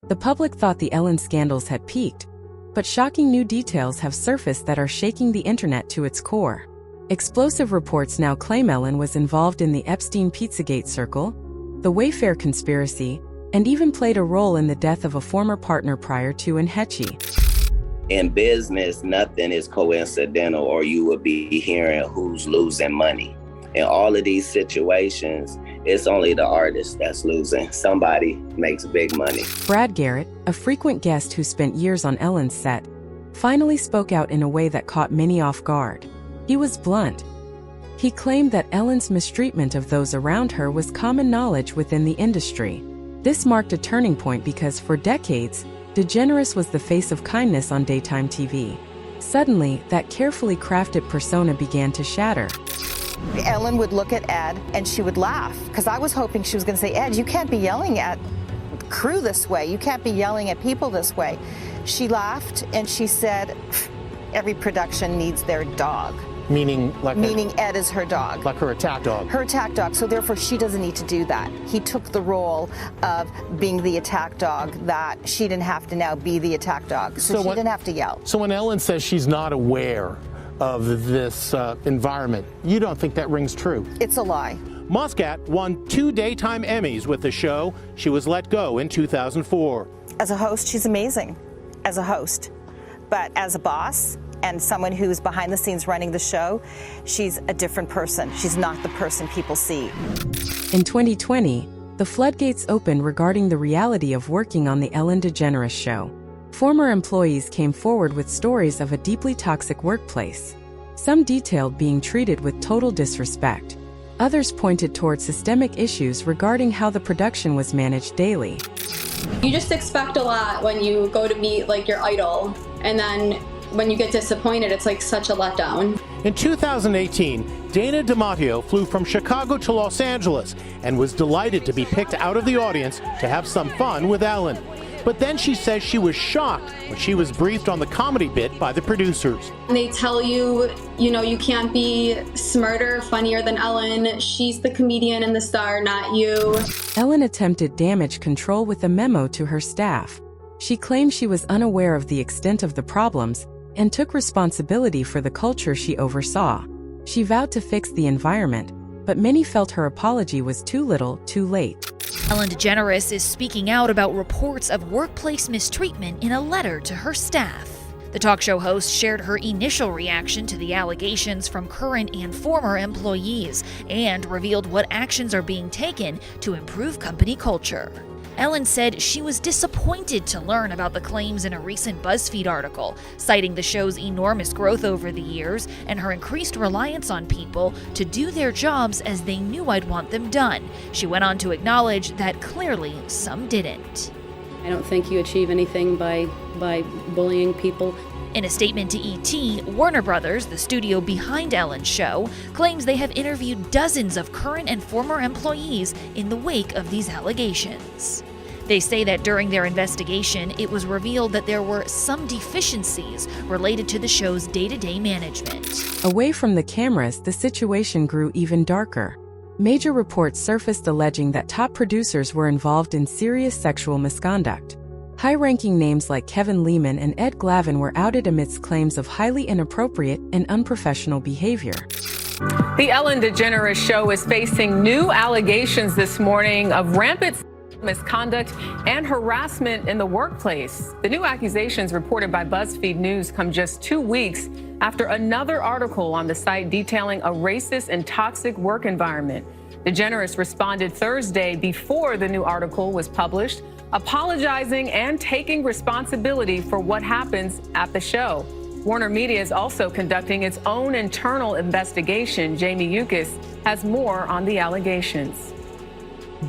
The public thought the Ellen scandals had peaked, but shocking new details have surfaced that are shaking the internet to its core. Explosive reports now claim Ellen was involved in the Epstein Pizzagate circle, the Wayfair conspiracy, and even played a role in the death of a former partner prior to Anne Heche. In business, nothing is coincidental, or you would be hearing who's losing money. In all of these situations, it's only the artist that's losing. Somebody makes big money. Brad Garrett, a frequent guest who spent years on Ellen's set, finally spoke out in a way that caught many off guard. He was blunt. He claimed that Ellen's mistreatment of those around her was common knowledge within the industry. This marked a turning point because for decades, DeGeneres was the face of kindness on daytime TV. Suddenly, that carefully crafted persona began to shatter. Ellen would look at Ed and she would laugh, because I was hoping she was going to say, Ed, you can't be yelling at crew this way. You can't be yelling at people this way. She laughed and she said, every production needs their dog. Meaning Ed is her dog. Like her attack dog. Her attack dog, so therefore she doesn't need to do that. He took the role of being the attack dog that she didn't have to now be the attack dog. So she didn't have to yell. So when Ellen says she's not aware of this environment, you don't think that rings true? It's a lie. Muscat won 2 daytime Emmys with the show. She was let go in 2004. As a host, she's amazing as a host. But as a boss, and someone who's behind the scenes running the show, she's a different person. She's not the person people see. In 2020, the floodgates opened regarding the reality of working on the Ellen DeGeneres Show. Former employees came forward with stories of a deeply toxic workplace, some detailed being treated with total disrespect. Others pointed toward systemic issues regarding how the production was managed daily. You just expect a lot when you go to meet like your idol, and then when you get disappointed, it's like such a letdown. In 2018, Dana DiMatteo flew from Chicago to Los Angeles and was delighted to be picked out of the audience to have some fun with Ellen. But then she says she was shocked when she was briefed on the comedy bit by the producers. They tell you, you can't be smarter, funnier than Ellen. She's the comedian and the star, not you. Ellen attempted damage control with a memo to her staff. She claimed she was unaware of the extent of the problems and took responsibility for the culture she oversaw. She vowed to fix the environment, but many felt her apology was too little, too late. Ellen DeGeneres is speaking out about reports of workplace mistreatment in a letter to her staff. The talk show host shared her initial reaction to the allegations from current and former employees and revealed what actions are being taken to improve company culture. Ellen said she was disappointed to learn about the claims in a recent BuzzFeed article, citing the show's enormous growth over the years and her increased reliance on people to do their jobs as they knew I'd want them done. She went on to acknowledge that clearly some didn't. I don't think you achieve anything by bullying people. In a statement to ET, Warner Brothers, the studio behind Ellen's show, claims they have interviewed dozens of current and former employees in the wake of these allegations. They say that during their investigation, it was revealed that there were some deficiencies related to the show's day-to-day management. Away from the cameras, the situation grew even darker. Major reports surfaced alleging that top producers were involved in serious sexual misconduct. High-ranking names like Kevin Lehman and Ed Glavin were outed amidst claims of highly inappropriate and unprofessional behavior. The Ellen DeGeneres Show is facing new allegations this morning of rampant misconduct and harassment in the workplace. The new accusations reported by BuzzFeed News come just 2 weeks after another article on the site detailing a racist and toxic work environment. DeGeneres responded Thursday before the new article was published, apologizing and taking responsibility for what happens at the show. Warner Media is also conducting its own internal investigation. Jamie Yukis has more on the allegations.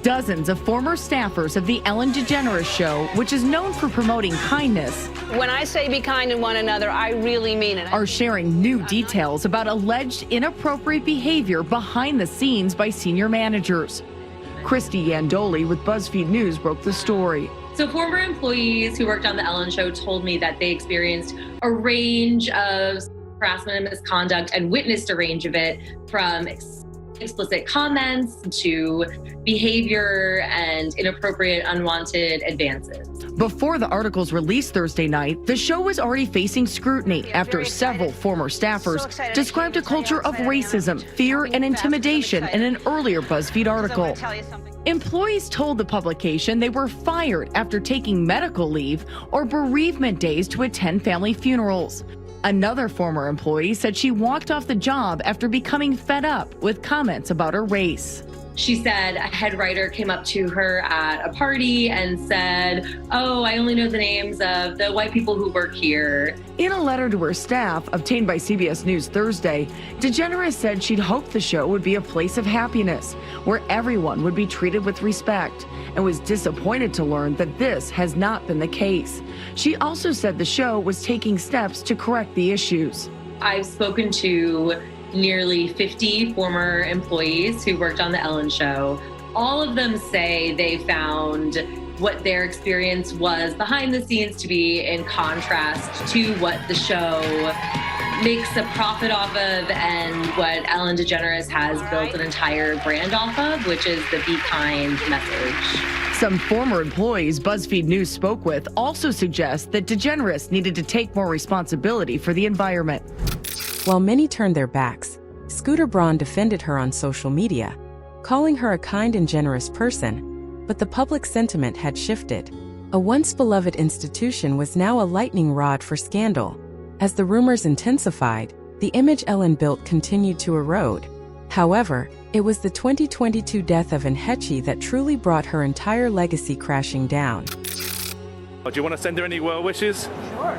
Dozens of former staffers of the Ellen DeGeneres Show, which is known for promoting kindness, when I say be kind to one another, I really mean it, are sharing new details about alleged inappropriate behavior behind the scenes by senior managers. Christy Yandoli with BuzzFeed News broke the story. So former employees who worked on the Ellen Show told me that they experienced a range of harassment and misconduct and witnessed a range of it, from explicit comments to behavior and inappropriate, unwanted advances. Before the articles released Thursday night, the show was already facing scrutiny after several former staffers described a culture of racism, fear, and intimidation in an earlier BuzzFeed article. Employees told the publication they were fired after taking medical leave or bereavement days to attend family funerals. Another former employee said she walked off the job after becoming fed up with comments about her race. She said a head writer came up to her at a party and said, "Oh, I only know the names of the white people who work here." In a letter to her staff obtained by CBS News Thursday, DeGeneres said she'd hoped the show would be a place of happiness, where everyone would be treated with respect, and was disappointed to learn that this has not been the case. She also said the show was taking steps to correct the issues. I've spoken to nearly 50 former employees who worked on the Ellen Show. All of them say they found what their experience was behind the scenes to be in contrast to what the show makes a profit off of and what Ellen DeGeneres has built an entire brand off of, which is the Be Kind message. Some former employees BuzzFeed News spoke with also suggest that DeGeneres needed to take more responsibility for the environment. While many turned their backs, Scooter Braun defended her on social media, calling her a kind and generous person, but the public sentiment had shifted. A once beloved institution was now a lightning rod for scandal. As the rumors intensified, the image Ellen built continued to erode. However, it was the 2022 death of Anne Heche that truly brought her entire legacy crashing down. Do you want to send her any well wishes? Sure. I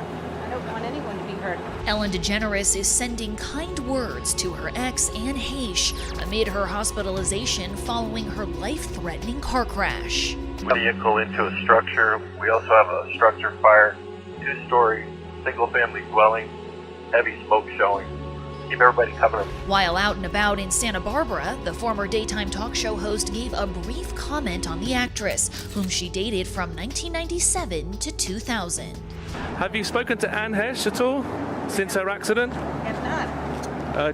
don't want anyone to be hurt. Ellen DeGeneres is sending kind words to her ex, Anne Heche, amid her hospitalization following her life-threatening car crash. Vehicle into a structure. We also have a structure fire, 2-story, single-family dwelling, heavy smoke showing. Keep everybody covered. While out and about in Santa Barbara, the former daytime talk show host gave a brief comment on the actress, whom she dated from 1997 to 2000. Have you spoken to Anne Heche at all since her accident? Have not.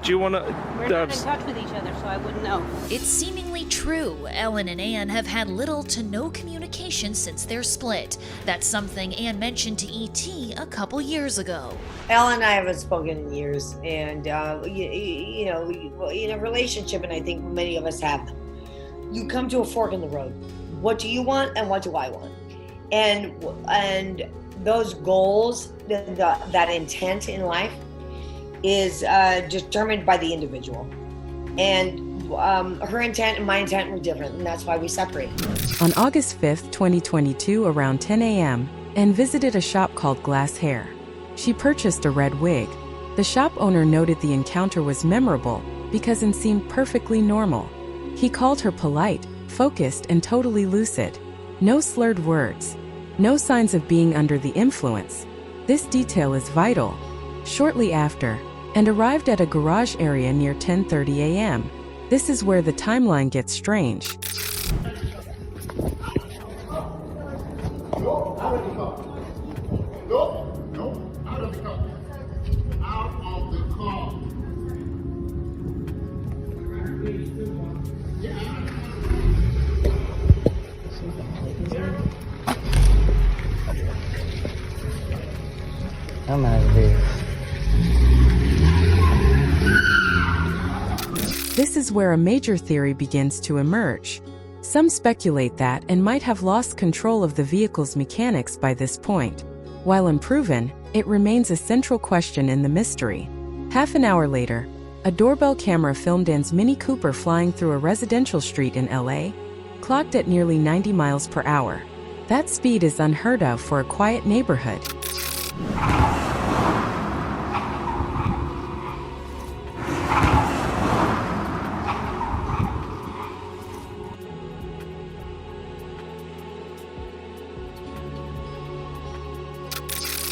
Do you want to... We're not in touch with each other, so I wouldn't know. It's seemingly true. Ellen and Anne have had little to no communication since their split. That's something Anne mentioned to E.T. a couple years ago. Ellen and I haven't spoken in years, and in a relationship, and I think many of us have them, you come to a fork in the road. What do you want, and what do I want? And those goals, that intent in life, is determined by the individual. And her intent and my intent were different, and that's why we separated. On August 5th, 2022, around 10 a.m., Anne visited a shop called Glass Hair. She purchased a red wig. The shop owner noted the encounter was memorable because Anne seemed perfectly normal. He called her polite, focused, and totally lucid. No slurred words. No signs of being under the influence. This detail is vital. Shortly after, Anne arrived at a garage area near 10:30 a.m. This is where the timeline gets strange. I'm out of here. This is where a major theory begins to emerge. Some speculate that Anne might have lost control of the vehicle's mechanics by this point. While unproven, it remains a central question in the mystery. Half an hour later, a doorbell camera filmed Anne's Mini Cooper flying through a residential street in LA, clocked at nearly 90 miles per hour. That speed is unheard of for a quiet neighborhood.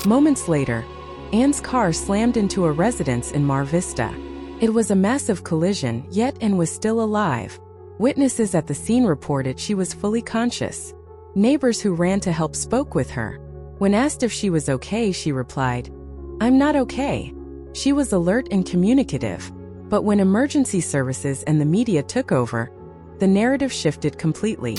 Moments later, Anne's car slammed into a residence in Mar Vista. It was a massive collision, yet Anne was still alive. Witnesses at the scene reported she was fully conscious. Neighbors who ran to help spoke with her. When asked if she was okay, she replied, "I'm not okay." She was alert and communicative. But when emergency services and the media took over, the narrative shifted completely.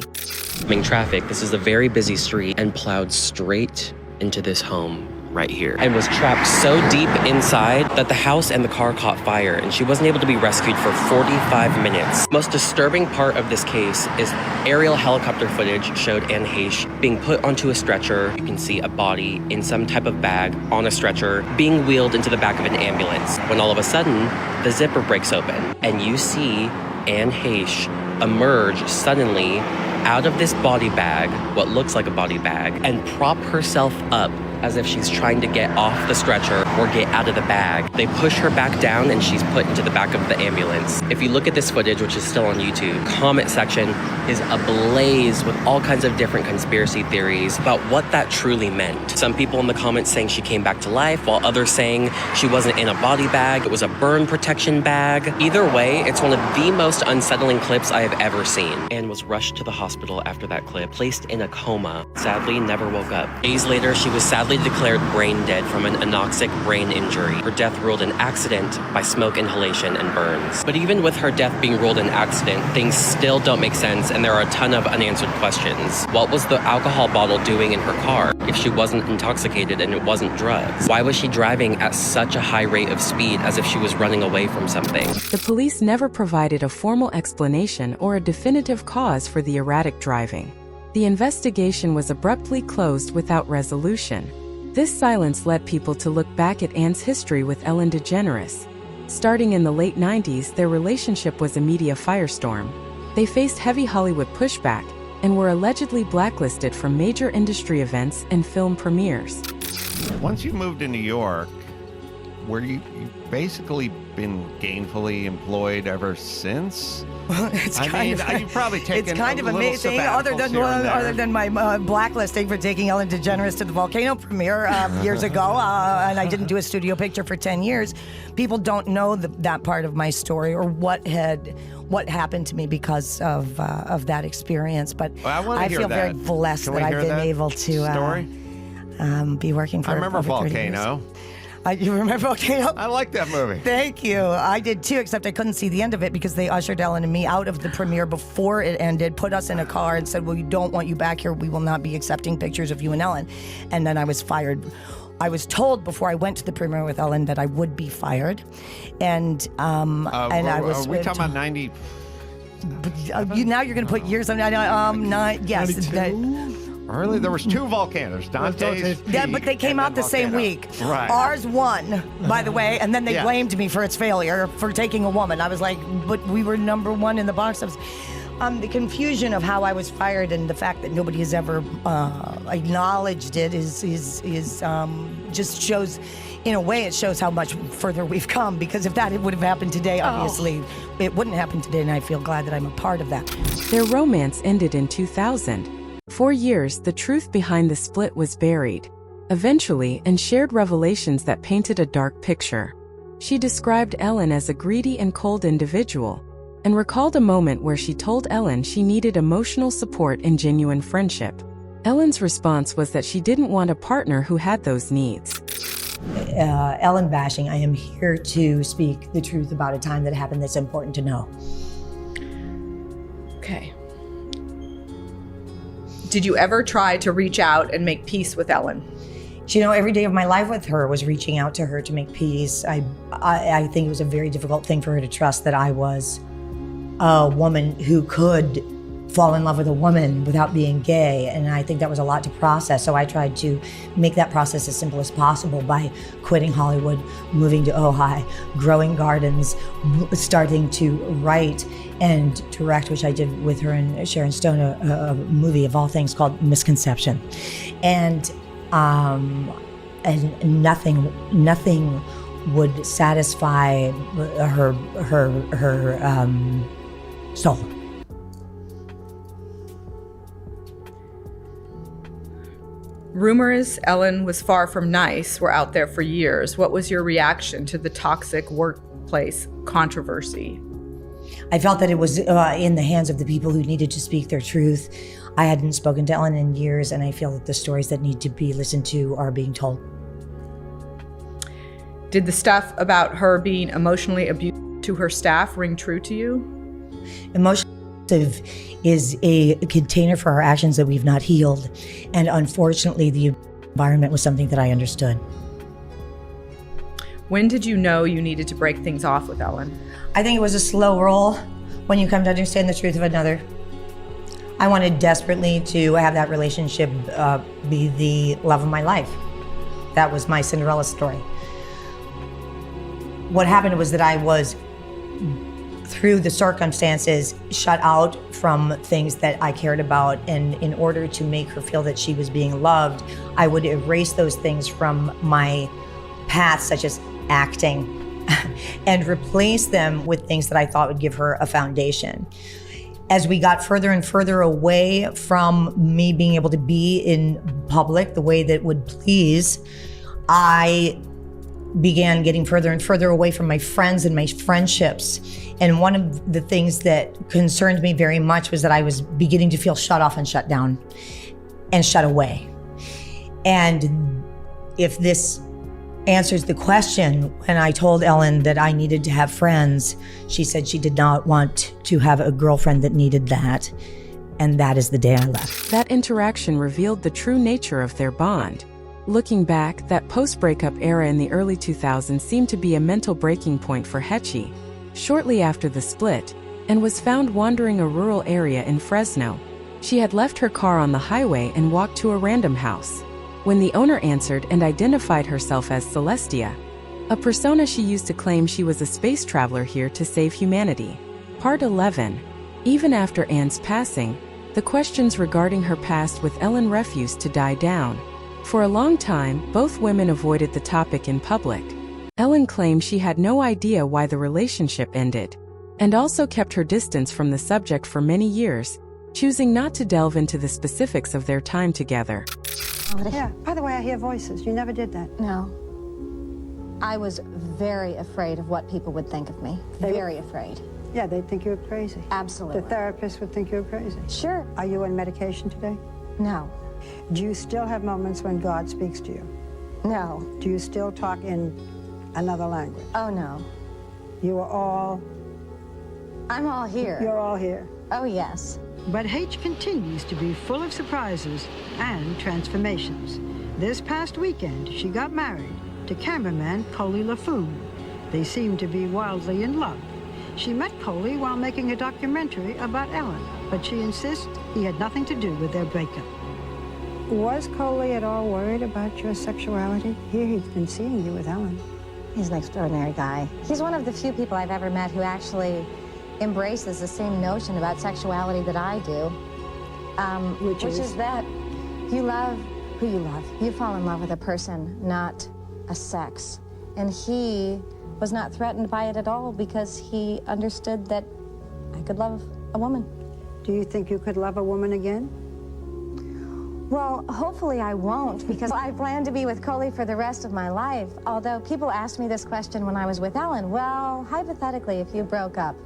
Traffic, this is a very busy street, and plowed straight into this home right here and was trapped so deep inside that the house and the car caught fire, and she wasn't able to be rescued for 45 minutes. Most disturbing part of this case is aerial helicopter footage showed Anne Heche being put onto a stretcher. You can see a body in some type of bag on a stretcher being wheeled into the back of an ambulance, when all of a sudden the zipper breaks open and you see Anne Heche emerge suddenly out of this body bag, what looks like a body bag, and prop herself up as if she's trying to get off the stretcher or get out of the bag. They push her back down and she's put into the back of the ambulance. If you look at this footage, which is still on YouTube, comment section is ablaze with all kinds of different conspiracy theories about what that truly meant. Some people in the comments saying she came back to life, while others saying she wasn't in a body bag, it was a burn protection bag. Either way, it's one of the most unsettling clips I have ever seen. Anne was rushed to the hospital after that clip, placed in a coma, sadly never woke up. Days later, she was sadly declared brain dead from an anoxic brain injury. Her death ruled an accident by smoke inhalation and burns. But even with her death being ruled an accident, things still don't make sense, and there are a ton of unanswered questions. What was the alcohol bottle doing in her car if she wasn't intoxicated and it wasn't drugs? Why was she driving at such a high rate of speed as if she was running away from something? The police never provided a formal explanation or a definitive cause for the erratic driving. The investigation was abruptly closed without resolution. This silence led people to look back at Anne's history with Ellen DeGeneres. Starting in the late 90s, their relationship was a media firestorm. They faced heavy Hollywood pushback and were allegedly blacklisted from major industry events and film premieres. Once you moved to New York, were you basically been gainfully employed ever since? It's kind of amazing, other than my blacklisting for taking Ellen DeGeneres to the Volcano premiere years ago, and I didn't do a studio picture for 10 years. People don't know that part of my story or what happened to me because of that experience. But I feel very blessed that I've been able to be working for. I remember Volcano. You remember Volcano? I like that movie. Thank you. I did too, except I couldn't see the end of it because they ushered Ellen and me out of the premiere before it ended, put us in a car and said, well, we don't want you back here. We will not be accepting pictures of you and Ellen. And then I was fired. I was told before I went to the premiere with Ellen that I would be fired. And I was... Are we talking about 90... now you're going to put years on... yes. Early, there was 2 volcanoes, Dante's Peak. Yeah, but they came out the same week. Right. Ours won, by the way, and then they blamed me for its failure for taking a woman. I was like, but we were #1 in the box office. The confusion of how I was fired and the fact that nobody has ever acknowledged it is just shows, in a way, it shows how much further we've come. Because if that would have happened today, obviously, it wouldn't happen today, and I feel glad that I'm a part of that. Their romance ended in 2000. For years, the truth behind the split was buried. Eventually, Anne shared revelations that painted a dark picture. She described Ellen as a greedy and cold individual, and recalled a moment where she told Ellen she needed emotional support and genuine friendship. Ellen's response was that she didn't want a partner who had those needs. Ellen bashing, I am here to speak the truth about a time that happened that's important to know. Okay. Did you ever try to reach out and make peace with Ellen? You know, every day of my life with her was reaching out to her to make peace. I think it was a very difficult thing for her to trust that I was a woman who could fall in love with a woman without being gay, and I think that was a lot to process. So I tried to make that process as simple as possible by quitting Hollywood, moving to Ojai, growing gardens, starting to write and direct, which I did with her and Sharon Stone, a movie of all things called Misconception. And nothing would satisfy her soul. Rumors Ellen was far from nice were out there for years. What was your reaction to the toxic workplace controversy? I felt that it was in the hands of the people who needed to speak their truth. I hadn't spoken to Ellen in years, and I feel that the stories that need to be listened to are being told. Did the stuff about her being emotionally abused to her staff ring true to you? Emotionally is a container for our actions that we've not healed. And unfortunately, the environment was something that I understood. When did you know you needed to break things off with Ellen? I think it was a slow roll when you come to understand the truth of another. I wanted desperately to have that relationship be the love of my life. That was my Cinderella story. What happened was that I was, through the circumstances, shut out from things that I cared about, and in order to make her feel that she was being loved, I would erase those things from my path, such as acting, and replace them with things that I thought would give her a foundation. As we got further and further away from me being able to be in public the way that would please, I began getting further and further away from my friends and my friendships. And one of the things that concerned me very much was that I was beginning to feel shut off and shut down and shut away. And if this answers the question, when I told Ellen that I needed to have friends, she said she did not want to have a girlfriend that needed that. And that is the day I left. That interaction revealed the true nature of their bond. Looking back, that post-breakup era in the early 2000s seemed to be a mental breaking point for Heche. Shortly after the split, and was found wandering a rural area in Fresno. She had left her car on the highway and walked to a random house. When the owner answered and identified herself as Celestia, a persona she used to claim she was a space traveler here to save humanity. Part 11. Even after Anne's passing, the questions regarding her past with Ellen refused to die down. For a long time, both women avoided the topic in public. Ellen claimed she had no idea why the relationship ended, and also kept her distance from the subject for many years, choosing not to delve into the specifics of their time together. Yeah, by the way, I hear voices. You never did that. No. I was very afraid of what people would think of me. Very afraid. Yeah, they'd think you were crazy. Absolutely. The therapist would think you were crazy. Sure. Are you on medication today? No. Do you still have moments when God speaks to you? No. Do you still talk in another language? Oh, no. You are all... I'm all here. You're all here. Oh, yes. But Heche continues to be full of surprises and transformations. This past weekend, she got married to cameraman Coley LaFoon. They seem to be wildly in love. She met Coley while making a documentary about Ellen, but she insists he had nothing to do with their breakup. Was Coley at all worried about your sexuality? Here he's been seeing you with Ellen. He's an extraordinary guy. He's one of the few people I've ever met who actually embraces the same notion about sexuality that I do, which is that you love who you love. You fall in love with a person, not a sex. And he was not threatened by it at all because he understood that I could love a woman. Do you think you could love a woman again? Well, hopefully I won't, because I plan to be with Coley for the rest of my life. Although people asked me this question when I was with Ellen. Well, hypothetically, if you broke up,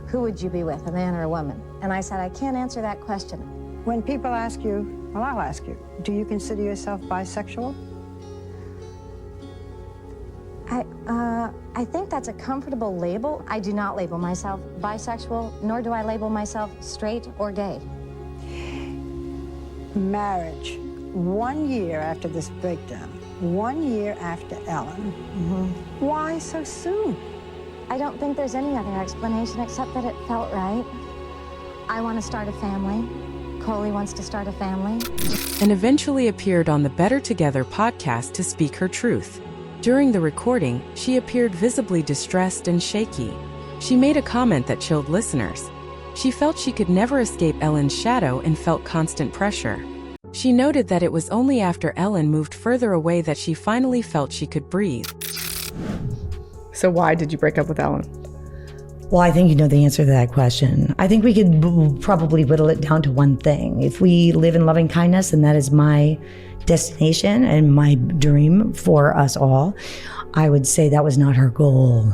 who would you be with, a man or a woman? And I said, I can't answer that question. When people ask you, well, I'll ask you, do you consider yourself bisexual? I think that's a comfortable label. I do not label myself bisexual, nor do I label myself straight or gay. Marriage, 1 year after this breakdown, 1 year after Ellen. Why so soon? I don't think there's any other explanation except that it felt right. I want to start a family. Coley wants to start a family. And eventually appeared on the Better Together podcast to speak her truth. During the recording, she appeared visibly distressed and shaky. She made a comment that chilled listeners. She felt she could never escape Ellen's shadow and felt constant pressure. She noted that it was only after Ellen moved further away that she finally felt she could breathe. So why did you break up with Ellen? Well, I think you know the answer to that question. I think we could probably whittle it down to one thing. If we live in loving kindness, and that is my destination and my dream for us all, I would say that was not her goal.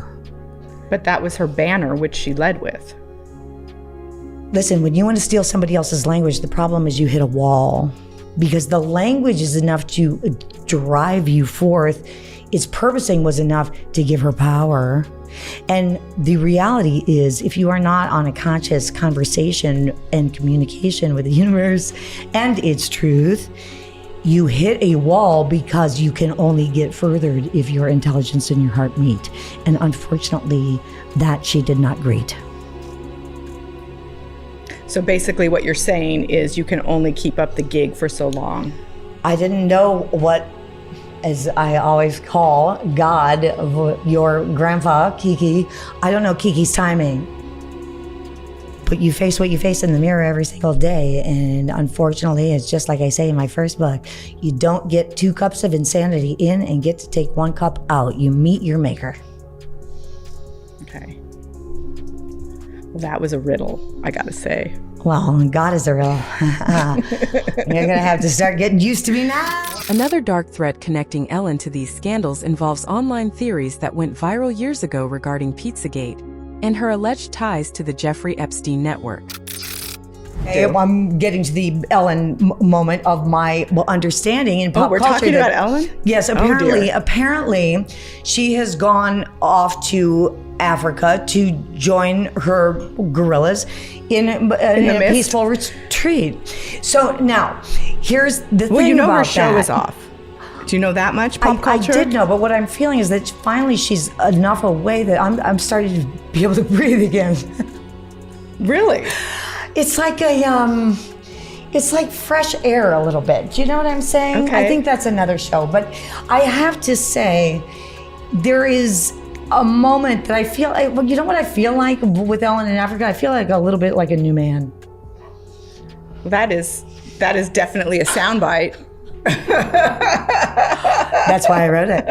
But that was her banner, which she led with. Listen, when you want to steal somebody else's language, the problem is you hit a wall, because the language is enough to drive you forth. Its purposing was enough to give her power. And the reality is, if you are not on a conscious conversation and communication with the universe and its truth, you hit a wall because you can only get furthered if your intelligence and your heart meet. And unfortunately, that she did not greet. So basically what you're saying is you can only keep up the gig for so long. I didn't know what, as I always call God, your grandpa, Kiki. I don't know Kiki's timing. But you face what you face in the mirror every single day. And unfortunately, it's just like I say in my first book, you don't get 2 cups of insanity in and get to take 1 cup out. You meet your maker. Okay. Well, that was a riddle, I gotta say. Well, God is a riddle. You're gonna have to start getting used to me now. Another dark thread connecting Ellen to these scandals involves online theories that went viral years ago regarding Pizzagate and her alleged ties to the Jeffrey Epstein network. I'm getting to the Ellen moment of my understanding in pop culture. We're talking about Ellen? Yes, apparently she has gone off to Africa to join her gorillas in a peaceful retreat. So now, here's the thing. Well, you know about her show that. is off. Do you know that much pop culture? I did know, but what I'm feeling is that finally she's enough away that I'm starting to be able to breathe again. Really? It's like it's like fresh air a little bit. Do you know what I'm saying? Okay. I think that's another show. But I have to say, there is a moment that I feel like, well, you know what I feel like with Ellen in Africa? I feel like a little bit like a new man. That is definitely a soundbite. That's why I wrote it.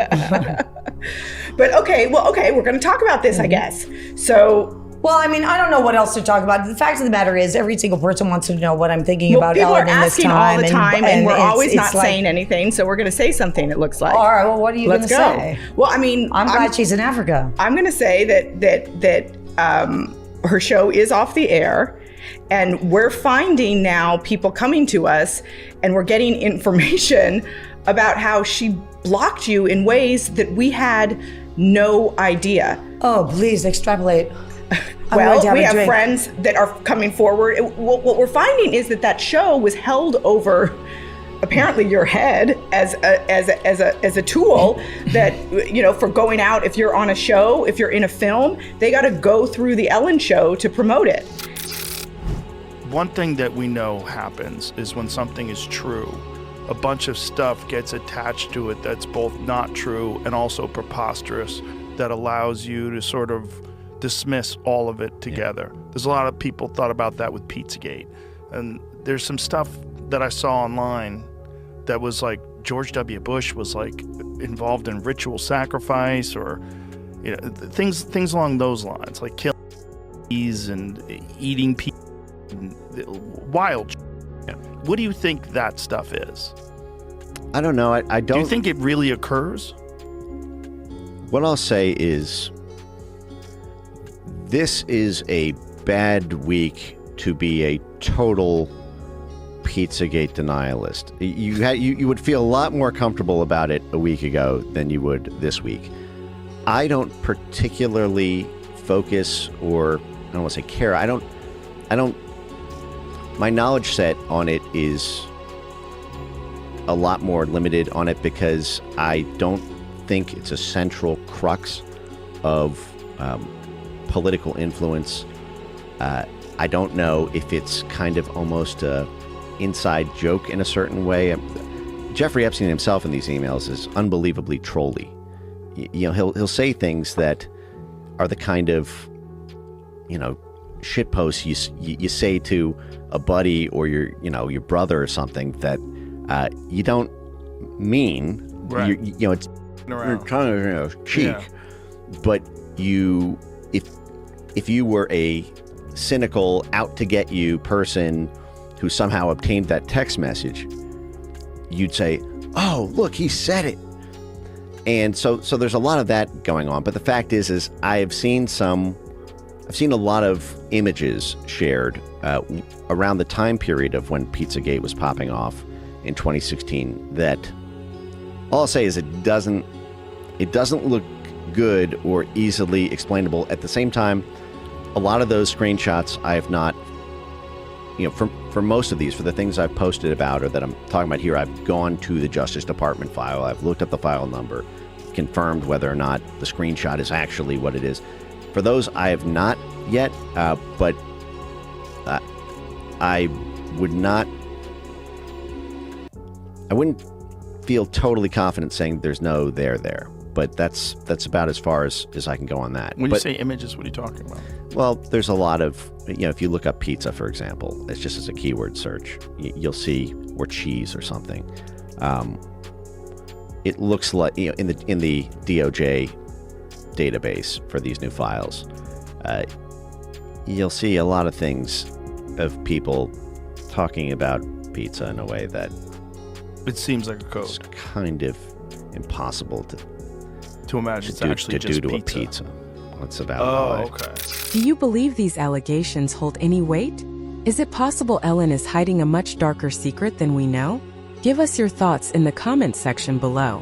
But okay, we're going to talk about this, I guess. So, well, I mean, I don't know what else to talk about. The fact of the matter is, every single person wants to know what I'm thinking about Ellen in this time. People are asking all the time, and we're always not like, saying anything, so we're going to say something, it looks like. All right, well, what are you going to say? Well, I mean, I'm glad she's in Africa. I'm going to say that her show is off the air, and we're finding now people coming to us, and we're getting information about how she blocked you in ways that we had no idea. Oh, please extrapolate. Well, we have friends that are coming forward. What we're finding is that show was held over, apparently, your head as a tool that, you know, for going out. If you're on a show, if you're in a film, they got to go through the Ellen Show to promote it. One thing that we know happens is when something is true, a bunch of stuff gets attached to it that's both not true and also preposterous, that allows you to sort of dismiss all of it together. Yeah. There's a lot of people thought about that with Pizzagate. And there's some stuff that I saw online that was like George W. Bush was like involved in ritual sacrifice, or, you know, things along those lines, like killing bees and eating people, wild. Yeah. What do you think that stuff is? I don't know. I don't. Do you think it really occurs? What I'll say is, this is a bad week to be a total Pizzagate denialist. You would feel a lot more comfortable about it a week ago than you would this week. I don't particularly focus, or I don't want to say care. I don't. My knowledge set on it is a lot more limited on it because I don't think it's a central crux of political influence. I don't know if it's kind of almost a inside joke in a certain way. Jeffrey Epstein himself in these emails is unbelievably trolly. You know, he'll say things that are the kind of, you know, shit posts you say to a buddy or your brother or something that you don't mean. Right. You know, it's kind of cheek. Yeah. But if you were a cynical, out to get you person who somehow obtained that text message, you'd say, "Oh, look, he said it." And so there's a lot of that going on. But the fact is I've seen a lot of images shared around the time period of when Pizzagate was popping off in 2016 that all I'll say is it doesn't look good or easily explainable. At the same time, a lot of those screenshots I have not, for most of these, for the things I've posted about or that I'm talking about here, I've gone to the Justice Department file. I've looked up the file number, confirmed whether or not the screenshot is actually what it is. For those, I have not yet, but I wouldn't feel totally confident saying there's no there. But that's about as far as I can go on that. When you say images, what are you talking about? Well, there's a lot of, if you look up pizza, for example, it's just as a keyword search, you'll see, or cheese or something. It looks like, in the DOJ database for these new files, you'll see a lot of things of people talking about pizza in a way that it seems like a code. It's kind of impossible to imagine it's actually to just do to pizza. a pizza. What's about? Oh, okay. Do you believe these allegations hold any weight? Is it possible Ellen is hiding a much darker secret than we know? Give us your thoughts in the comments section below.